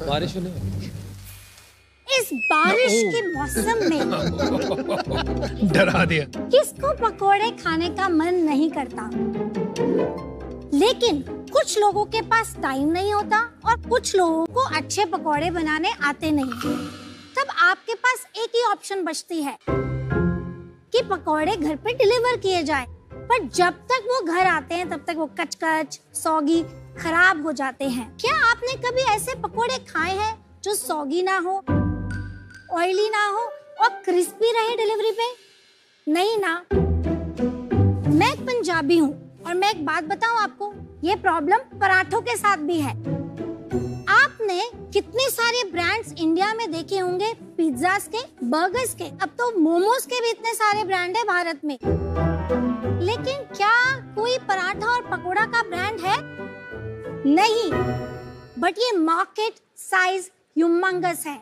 बारिश होने वाली। इस बारिश के मौसम में डरा दिया। किसको पकोड़े खाने का मन नहीं करता? लेकिन कुछ लोगों के पास टाइम नहीं होता और कुछ लोगों को अच्छे पकोड़े बनाने आते नहीं। तब आपके पास एक ही ऑप्शन बचती है कि पकोड़े घर पे डिलीवर किए जाए। पर जब तक वो घर आते हैं तब तक वो कचकच, सौगी, खराब हो जाते हैं। क्या आपने कभी ऐसे पकोड़े खाए हैं जो सौगी ना हो, ऑयली ना हो और क्रिस्पी रहे डिलीवरी पे? नहीं ना। मैं एक पंजाबी हूँ और मैं एक बात बताऊँ आपको, ये प्रॉब्लम पराठों के साथ भी है। आपने कितने सारे ब्रांड्स इंडिया में देखे होंगे, पिज्जास के, बर्गर्स के, अब तो मोमोज के भी इतने सारे ब्रांड है भारत में। लेकिन क्या कोई पराठा और पकोड़ा का ब्रांड है? नहीं। बट ये मार्केट साइज ह्यूमंगस है।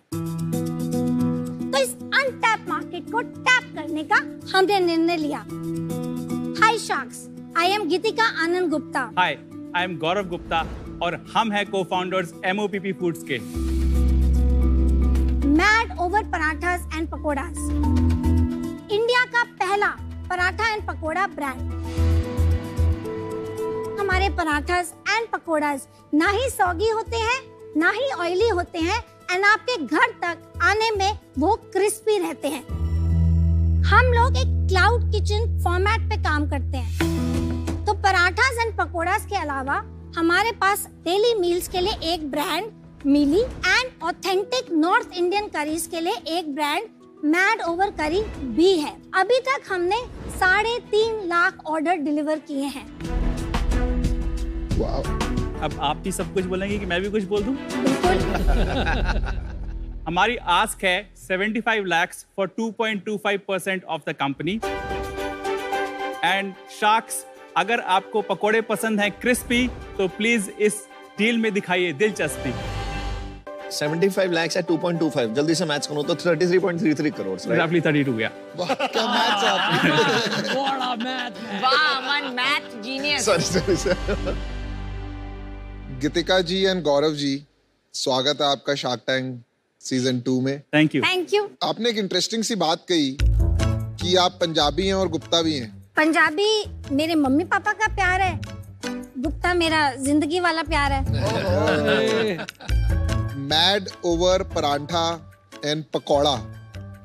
तो इस अनटैप मार्केट को टैप करने का हमने निर्णय लिया। Hi sharks, I am Geetika Anand Gupta. Hi, I am Gaurav Gupta और हम हैं को-फाउंडर्स MOPP फूड्स के। Mad over parathas and pakoras, India का पहला पराठा एंड पकोड़ा ब्रांड। हमारे पराठास एंड पकोड़ास ना ही सौगी होते हैं, ना ही ऑयली होते हैं, एंड आपके घर तक आने में वो क्रिस्पी रहते हैं। हम लोग एक क्लाउड किचन फॉर्मेट पे काम करते हैं। तो पराठास एंड पकोड़ास के अलावा हमारे पास डेली मील्स के लिए एक ब्रांड मिली and authentic North Indian curries के लिए एक ब्रांड मैड ओवर करी भी है। अभी तक हमने 3.5 लाख ऑर्डर डिलीवर किए हैं। अब आप भी सब कुछ बोलेंगे कि मैं भी कुछ बोल दूं? हमारी आस्क है 75 lakhs for 2.25% of the company. And sharks, अगर आपको पकोड़े पसंद हैं क्रिस्पी तो प्लीज इस डील में दिखाइए दिलचस्पी। 75 lakhs at 2.25, जल्दी से मैथ्स करो तो 33.33 करोड़, राइट? रफली 32 गया। वाह, क्या मैथ्स आप। बड़ा मैथ है। वाह, Aman math genius. Sorry. Geetika ji and Gaurav ji, स्वागत है आपका शार्क टैंक सीजन 2 में। Thank you. Thank you. आपने एक इंटरेस्टिंग सी बात कही कि आप पंजाबी हैं और गुप्ता भी हैं। पंजाबी मेरे मम्मी पापा का प्यार है, गुप्ता मेरा जिंदगी वाला प्यार है। Mad over paratha and pakora,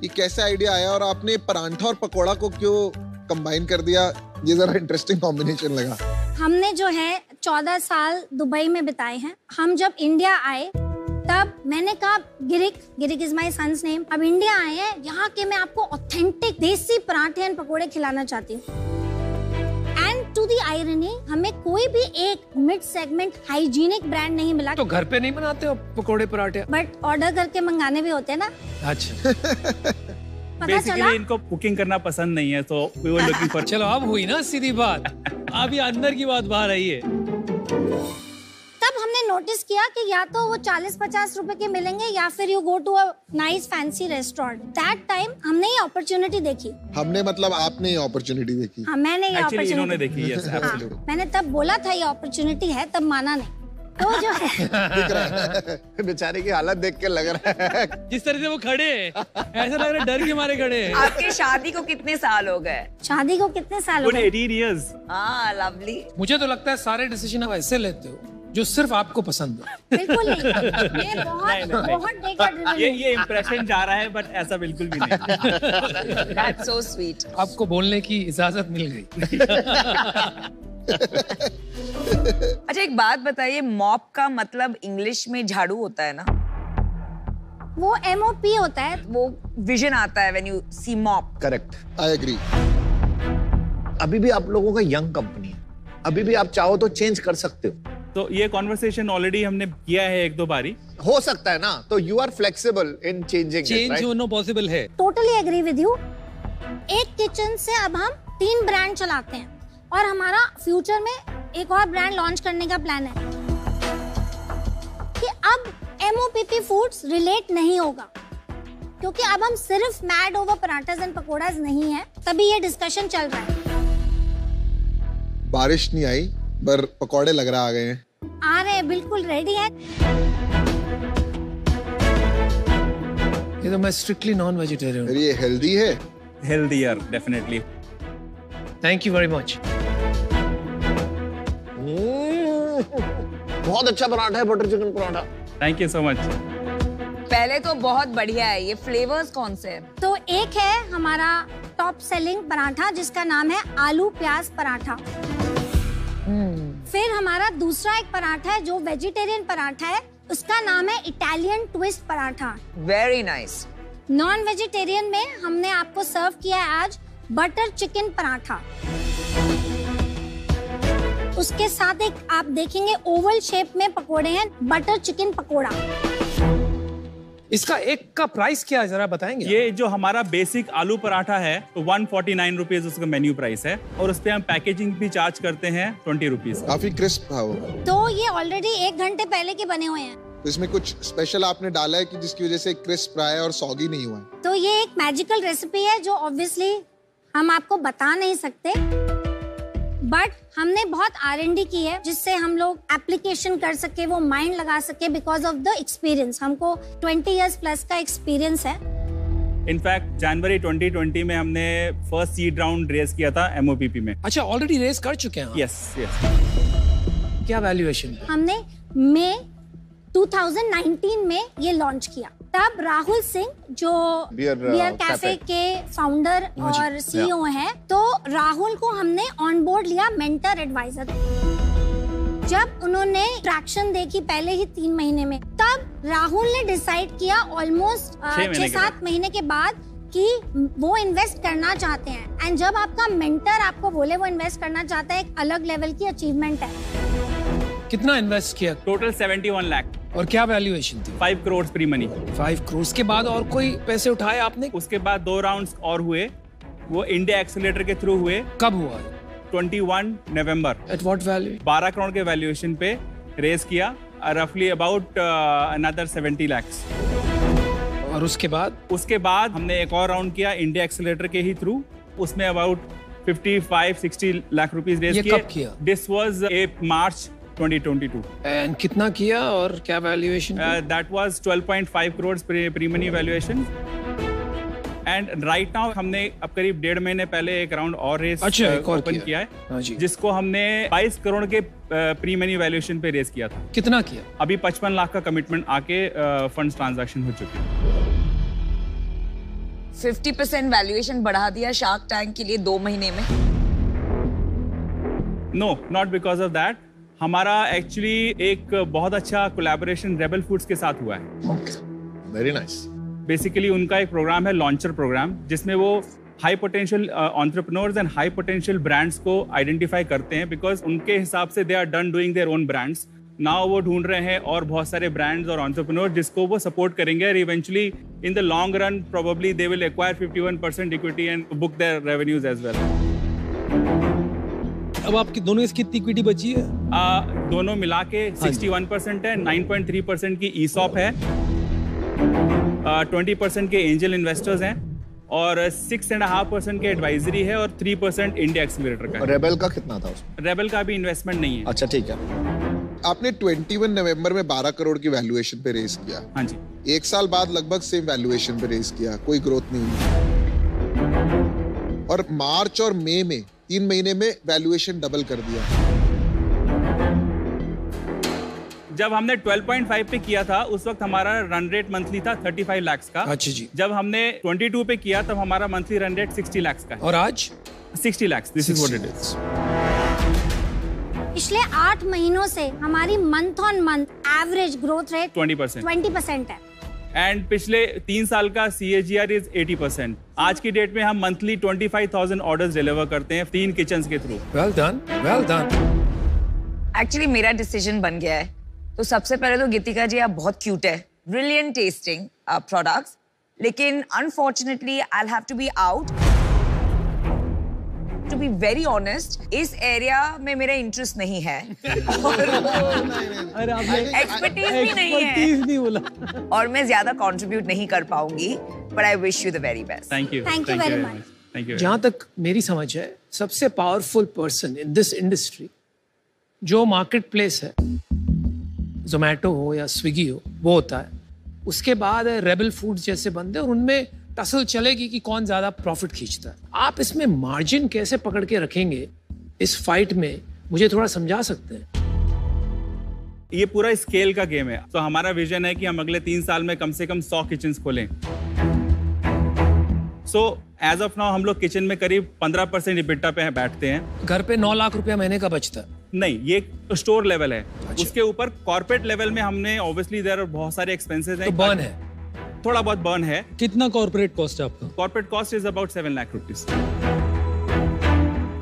ये कैसे आइडिया आया और आपने परांठा और पकौड़ा को क्यों कंबाइन कर दिया? ये जरा इंटरेस्टिंग कॉम्बिनेशन लगा। हमने जो है 14 साल दुबई में बिताए हैं। हम जब इंडिया आए तब मैंने कहा गिरिक इज माय सन्स नेम, अब इंडिया आए हैं, यहाँ के मैं आपको ऑथेंटिक देसी पराठे एंड पकोड़े खिलाना चाहती हूँ। एंड टू दी आयरनी, हमें कोई भी एक मिड सेगमेंट हाइजीनिक ब्रांड नहीं मिला। तो घर पे नहीं बनाते हो पकोड़े पराठे? बट ऑर्डर करके मंगाने भी होते हैं ना। अच्छा। पता चला बेसिकली इनको कुकिंग करना पसंद नहीं है, तो वी वर लुकिंग फॉर। चलो अब हुई ना सीधी बात, अब ये अंदर की बात बाहर आई है। तब हमने नोटिस किया कि या तो वो 40-50 रुपए के मिलेंगे या फिर you go to a nice fancy restaurant. That time हमने ये अपॉर्चुनिटी देखी। हमने मतलब आपने ये अपॉर्चुनिटी देखी? हाँ, मैंने ये एक्चुअली इन्होंने अपॉर्चुनिटी देखी। Yes, absolutely. मैंने तब बोला था ये अपॉर्चुनिटी है, तब माना नहीं। तो जो है बेचारे की हालत देख के लग रहा है जिस तरह से वो खड़े हैं, ऐसा लग रहा है डर के मारे खड़े हैं। आपके शादी को कितने साल हो गए? शादी को कितने साल हो गुड गए? 18 years। हाँ, लवली। मुझे तो लगता है सारे डिसीजन आप ऐसे लेते हो जो सिर्फ आपको पसंद है। बिल्कुल नहीं, मैं बहुत डेटा ड्रिवन ये इंप्रेशन जा रहा है, बट ऐसा बिल्कुल भी नहीं। That's so sweet। आपको बोलने की इजाजत मिल गई। अच्छा, एक बात बताइए, मॉप का मतलब इंग्लिश में झाड़ू होता है ना? वो MOP होता है। वो विजन आता है when you see mop. Correct. I agree. अभी भी आप लोगों का यंग कंपनी है, अभी भी आप चाहो तो चेंज कर सकते हो। तो ये कॉन्वर्सेशन ऑलरेडी हमने किया है एक दो बारी। हो सकता है ना, तो you are flexible in changing, change होना पॉसिबल है। Totally agree with you. एक किचन से अब हम 3 ब्रांड चलाते हैं और हमारा फ्यूचर में एक और ब्रांड लॉन्च करने का प्लान है कि अब MOPP फूड्स रिलेट नहीं होगा, क्योंकि अब हम सिर्फ मैड ओवर पराठास एंड पकोड़ास नहीं है। तभी ये डिस्कशन चल रहा है। बारिश नहीं आई पर पकौड़े लग रहा आ गए हैं। आ रहे हैं, बिल्कुल रेडी है। ये तो मैं स्ट्रिक्टली नॉन वेजिटेरियन फिर ये हेल्दी है? Healthier, definitely. Thank you very much. बहुत अच्छा पराठा है, butter chicken paratha. Thank you so much. पहले तो बहुत बढ़िया है। ये फ्लेवर्स कौन से हैं? तो एक है हमारा टॉप सेलिंग पराठा जिसका नाम है आलू प्याज पराठा। फिर हमारा दूसरा एक पराठा है जो वेजिटेरियन पराठा है, उसका नाम है Italian twist paratha. Very nice. Non vegetarian में हमने आपको सर्व किया है आज बटर चिकन पराठा। उसके साथ एक आप देखेंगे ओवल शेप में पकोड़े हैं, बटर चिकन पकोड़ा। इसका एक का प्राइस क्या है जरा बताएंगे? ये जो हमारा बेसिक आलू पराठा है तो 149 रुपीज उसका मेन्यू प्राइस है, और उस पे हम पैकेजिंग भी चार्ज करते हैं 20 रुपीज। काफी क्रिस्प था वो। तो ये ऑलरेडी 1 घंटे पहले के बने हुए हैं। तो इसमें कुछ स्पेशल आपने डाला है कि जिसकी वजह से क्रिस्प रहा है और सॉगी नहीं हुआ है? तो ये एक मैजिकल रेसिपी है जो ऑब्वियसली हम आपको बता नहीं सकते, बट हमने बहुत R&D की है जिससे हम लोग एप्लीकेशन कर सके, वो माइंड लगा सके बिकॉज ऑफ द एक्सपीरियंस। हमको 20 इयर्स प्लस का एक्सपीरियंस है। इनफैक्ट जनवरी 2020 में हमने फर्स्ट सीड राउंड रेस किया था MOPP में। अच्छा, ऑलरेडी रेस कर चुके हैं? Yes yes. क्या वैल्यूएशन? हमने मई 2019 में ये लॉन्च किया। तब राहुल सिंह जो Beer, बियर कैफे Cafe के फाउंडर और CEO हैं, तो राहुल को हमने ऑन बोर्ड लिया मेंटर एडवाइजर। जब उन्होंने ट्रैक्शन देखी पहले ही 3 महीने में, तब राहुल ने डिसाइड किया ऑलमोस्ट 6-7 महीने के बाद कि वो इन्वेस्ट करना चाहते हैं। एंड जब आपका मेंटर आपको बोले वो इन्वेस्ट करना चाहता है, एक अलग लेवल की अचीवमेंट है। कितना इन्वेस्ट किया? टोटल 71 लाख। और क्या वैल्यूएशन थी? 5 करोड़ प्री मनी। 5 करोड़ के बाद और कोई पैसे उठाए आपने? उसके बाद 2 राउंड्स और हुए, वो इंडिया एक्सेलरेटर के थ्रू हुए। कब हुआ? 21 नवंबर। At what value? 12 करोड़ के वैल्यूएशन पे रेस किया, रफली अबाउट अनदर 70 lakhs। और उसके बाद? उसके बाद हमने एक और राउंड किया इंडिया एक्सेलरेटर के ही थ्रू, उसमें अबाउट 55-60 लाख रुपीस रेस किए। ये कब किया? This was March 2022। एंड कितना किया और क्या valuation? That was 12.5 crore pre money valuation. And right now हमने अब करीब 1.5 महीने पहले एक राउंड और रेस ओपन किया है, हाँ जी। जिसको हमने 22 करोड़ के प्री मनी वैल्यूएशन पे रेस किया था। कितना किया? अभी 55 लाख का कमिटमेंट आके फंड्स ट्रांजैक्शन हो चुके हैं। 50% वैल्यूएशन बढ़ा दिया शार्क टैंक के लिए 2 महीने में। No, not because of that. हमारा एक्चुअली एक बहुत अच्छा कोलैबोरेशन रेबल फूड्स के साथ हुआ है। Very nice. बेसिकली उनका एक प्रोग्राम है लॉन्चर प्रोग्राम, जिसमें वो high potential entrepreneurs and high potential brands को आइडेंटिफाई करते हैं, बिकॉज उनके हिसाब से they are done doing their own brands. Now वो ढूंढ रहे हैं और बहुत सारे ब्रांड्स और एंटरप्रेन्योर जिसको वो सपोर्ट करेंगे, और eventually in the long run probably they will acquire 51% equity and book their revenues as well. अब आपकी दोनों इसकी कितनी इक्विटी बची है? दोनों मिला के 61% है, 9.3% की ESOP है, 20% के एंजल इन्वेस्टर्स हैं, और 6.5% के एडवाइजरी है, और 3% इंडिया एक्सेलरेटर का है। रेबल का कितना था उसमें? रेबल का भी इन्वेस्टमेंट नहीं है। अच्छा, ठीक है। आपने 21 नवंबर में 12 करोड़ की वैल्यूएशन पे रेस किया। हाँ जी। 1 साल बाद लगभग सेम वैल्यूएशन पे रेस किया, कोई ग्रोथ नहीं हुई। और मार्च और मई में 3 महीने में वैल्यूएशन डबल कर दिया। जब हमने 12.5 पे किया था उस वक्त हमारा रन रेट मंथली था 35 लाख का। अच्छा जी। जब हमने 22 पे किया तब हमारा मंथली रन रेट 60 लाख का है। और आज 60 lakh. This is what it is. पिछले 8 महीनों से हमारी month on month average growth rate 20% है। एंड पिछले 3 साल का CAGR इज 80%। आज की डेट में हम मंथली 25,000 ऑर्डर्स डिलीवर करते हैं 3 किचन्स के through. Well done, well done. Actually मेरा डिसीजन बन गया है। तो सबसे पहले तो गीतिका जी आप बहुत क्यूट है, ब्रिलियंट टेस्टिंग प्रोडक्ट्स, लेकिन unfortunately I will have to be out. To be very honest, इस एरिया में मेरा इंटरेस्ट नहीं है अरे आपने एक्सपर्टीज भी नहीं एक्सपर्टीज नहीं बोला। है और मैं ज्यादा कंट्रीब्यूट नहीं कर पाऊंगी, but I wish you the very best. Thank you very much. Thank you. जहां तक मेरी समझ है, सबसे powerful person in this industry जो मार्केट प्लेस है जोमेटो हो या स्विगी हो, वो होता है। उसके बाद है रेबल फूड्स जैसे बंदे, और उनमें टसल चलेगी कि कौन ज्यादा प्रॉफिट खींचता है। आप इसमें मार्जिन कैसे पकड़ के रखेंगे इस फाइट में, मुझे थोड़ा समझा सकते हैं? ये पूरा स्केल का गेम है। तो हमारा विजन है कि हम अगले 3 साल में कम से कम 100 किचन्स खोलें। सो एज ऑफ नाउ हम लोग किचन में करीब 15% EBITDA पे बैठते हैं। घर पे 9 लाख रुपया महीने का बचता है? नहीं, ये स्टोर लेवल है। अच्छा। उसके ऊपर कॉर्पोरेट लेवल में हमने ऑब्वियसली देयर बहुत सारे एक्सपेंसेस हैं। तो बर्न है, थोड़ा बहुत बर्न है। कितना कॉर्पोरेट कॉस्ट है आपका? Corporate cost is about 7 lakh rupees.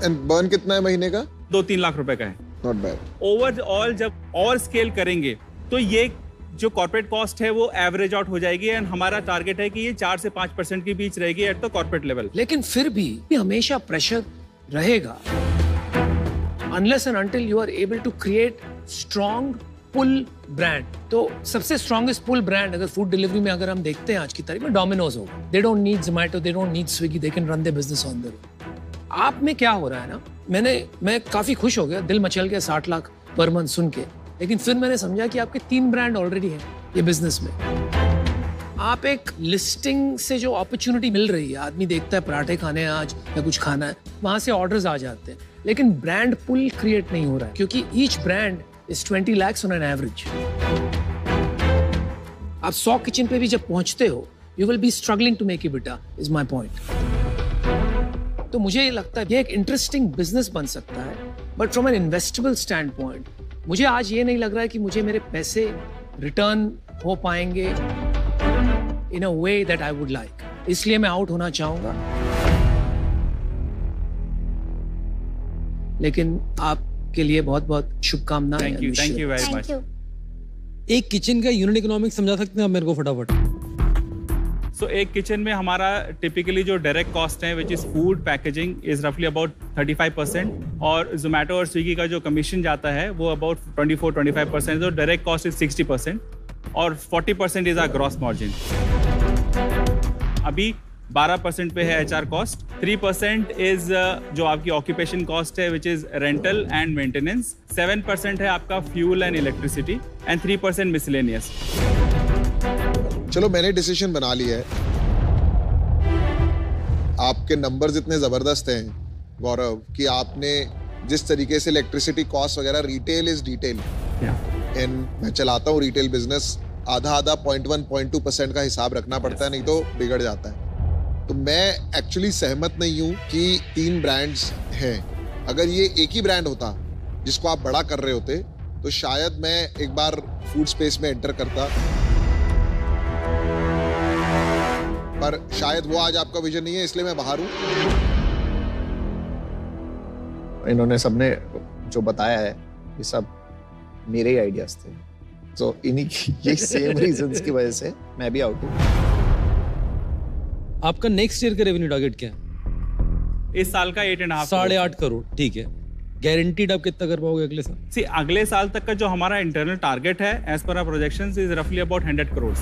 And burn कितना है महीने का? 2-3 लाख रुपए का है। Not bad. ओवरऑल जब और स्केल करेंगे तो ये जो कॉर्पोरेट कॉस्ट है वो एवरेज आउट हो जाएगी, एंड हमारा टारगेट है कि ये 4 से 5% के बीच रहेगी एट द कॉर्पोरेट लेवल। लेकिन फिर भी हमेशा प्रेशर रहेगा unless and until you are able to create strong pull brand। तो सबसे स्ट्रॉन्गेस्ट पुल ब्रांड अगर फूड डिलीवरी में अगर हम देखते हैं आज की तारीख में, डोमिनोज होगा। They don't need Zomato, they don't need Swiggy, they can run their business on their own. आप में क्या हो रहा है ना, मैं काफी खुश हो गया, दिल मचल गया 60 लाख पर मंथ सुन के, लेकिन फिर मैंने समझा कि आपके 3 ब्रांड ऑलरेडी हैं ये बिजनेस में। आप एक लिस्टिंग से जो अपॉर्चुनिटी मिल रही है, आदमी देखता है पराठे खाने हैं आज या कुछ खाना है, वहां से ऑर्डर्स आ जाते हैं, लेकिन ब्रांड पुल क्रिएट नहीं हो रहा है क्योंकि each brand is 20 lakhs on an average. आप 100 किचन पे भी जब पहुंचते हो, you will be struggling to make EBITDA, is my point. तो मुझे ये लगता है ये एक इंटरेस्टिंग बिजनेस बन सकता है, but from an investable stand point मुझे आज ये नहीं लग रहा है कि मुझे मेरे पैसे रिटर्न हो पाएंगे in a way that I would like, इसलिए मैं आउट होना चाहूंगा। लेकिन आपके लिए बहुत बहुत शुभकामनाएं। Thank you very thank much. You. एक किचन का यूनिट इकोनॉमिक्स समझा सकते हैं आप मेरे को फटाफट? सो एक किचन में हमारा टिपिकली जो डायरेक्ट कॉस्ट है which is food packaging is रफली अबाउट 35%, और जोमेटो और स्विगी का जो कमीशन जाता है वो अबाउट 24-25%, तो डायरेक्ट कॉस्ट इज 60% और 40% इज आवर ग्रॉस मार्जिन। अभी 12% पे है HR कॉस्ट, 3% इज जो आपकी ऑक्यूपेशन कॉस्ट है which is rental and maintenance, 7% है आपका fuel and electricity, and 3% miscellaneous. चलो मैंने डिसीजन बना लिया है। आपके नंबर्स इतने जबरदस्त हैं गौरव कि आपने जिस तरीके से इलेक्ट्रिसिटी कॉस्ट वगैरह, रिटेल इज डिटेल, एंड मैं चलाता हूँ रिटेल बिजनेस, आधा 0.1-0.2% का हिसाब रखना पड़ता है, नहीं तो बिगड़ जाता है। तो मैं एक्चुअली सहमत नहीं हूँ कि 3 ब्रांड्स हैं। अगर ये एक ही ब्रांड होता जिसको आप बड़ा कर रहे होते तो शायद मैं एक बार फूड स्पेस में एंटर करता, पर शायद वो आज आपका विजन नहीं है, इसलिए मैं बाहर हूँ। इन्होंने सबने जो बताया है ये सब मेरे ही आइडियाज थे, तो इन्हीं की ये सेम रीजंस की वजह से मैं भी आउट हूँ। आपका नेक्स्ट ईयर का रेवेन्यू टारगेट क्या है? इस साल का 8.5 8.5 करोड़, ठीक है। गारंटीड आप कितना कर पाओगे अगले साल? सी अगले साल तक का जो हमारा इंटरनल टारगेट है as per our projections is रफली अबाउट 100 करोड़।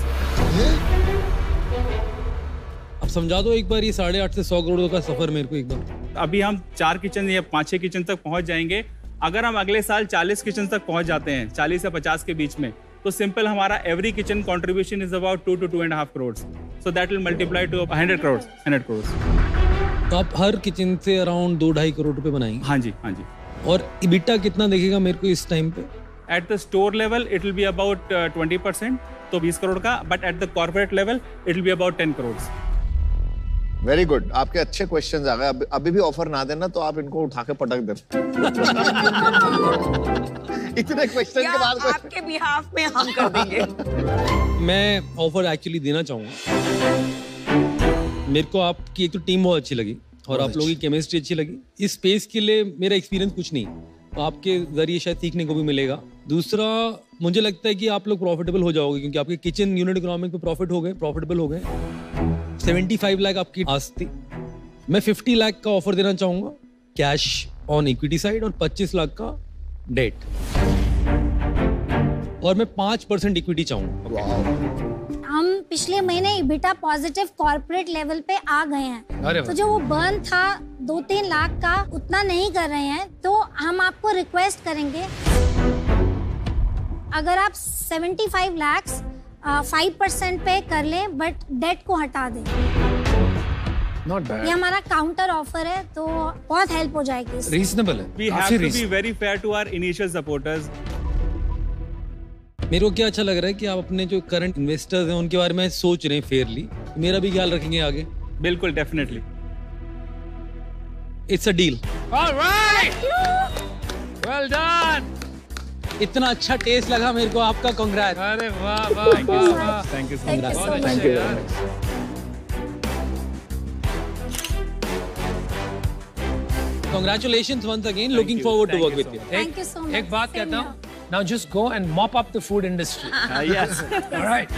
अब समझा दो एक बार ये 8.5 से 100 करोड़ का सफर मेरे को एक बार। अभी हम 4 किचन या 5-6 किचन तक पहुंच जाएंगे। अगर हम अगले साल 40 किचन तक पहुंच जाते हैं, 40 से 50 के बीच में, तो सिंपल हमारा every kitchen contribution is about 2 to 2.5 crores, so that will multiply two 100 crores। तो आप हर किचन से अराउंड 2-2.5 करोड़ रुपए बनाएंगे? हाँ जी, हाँ जी। और EBITDA कितना देखेगा मेरे को इस टाइम पे? At the store level it will be about 20%, तो 20 करोड़ का, but at the corporate level it will be about 10 crores। Very good, आपके अच्छे क्वेश्चंस आ गए। अभी भी ऑफर ना देना तो आप इनको उठा के पटक देना। इतने क्वेश्चन के बाद आपके बिहाफ में हम कर देंगे। मैं ऑफर एक्चुअली देना चाहूंगा। मेरे को आपकी एक तो टीम बहुत अच्छी लगी और आप लोगों की केमिस्ट्री अच्छी लगी। इस स्पेस के लिए मेरा एक्सपीरियंस कुछ नहीं, तो आपके जरिए शायद सीखने को भी मिलेगा। दूसरा, मुझे लगता है कि आप लोग प्रॉफिटेबल हो जाओगे क्योंकि आपके किचन यूनिट इकोनॉमिक पे प्रॉफिटेबल हो गए। 75 लाख आपकी आस थी, मैं 50 लाख का ऑफर देना चाहूंगा कैश ऑन इक्विटी साइड और 25 लाख का डेट, और मैं 5% इक्विटी चाहूंगा। हम पिछले महीने EBITDA पॉजिटिव कॉर्पोरेट लेवल पे आ गए हैं, अरे तो जो वो बर्न था 2-3 लाख का, उतना नहीं कर रहे हैं, तो हम आपको रिक्वेस्ट करेंगे अगर आप 75 lakhs 5% पे कर लें बट डेट को हटा दें, Not bad. ये हमारा काउंटर ऑफर है, तो बहुत हेल्प हो जाएगी इससे। Reasonable है। We have काफी to be reasonable। very fair to our initial supporters. मेरे को क्या अच्छा लग रहा है कि आप अपने जो करंट इन्वेस्टर्स हैं उनके बारे में सोच रहे हैं फेयरली, मेरा भी ख्याल रखेंगे आगे। बिल्कुल, definitely. It's a deal. All right! Well done! इतना अच्छा टेस्ट लगा मेरे को आपका, कांग्रेट्स। अरे वाह वाह वाह वाह। Thank you so Thank much. you so much. Thank you very much. Congratulations once again. Looking you. forward to Thank work you with so you. much. Thank you so much. एक बात Same कहता here. हूँ, now just go and mop up the food industry. Yes. All right.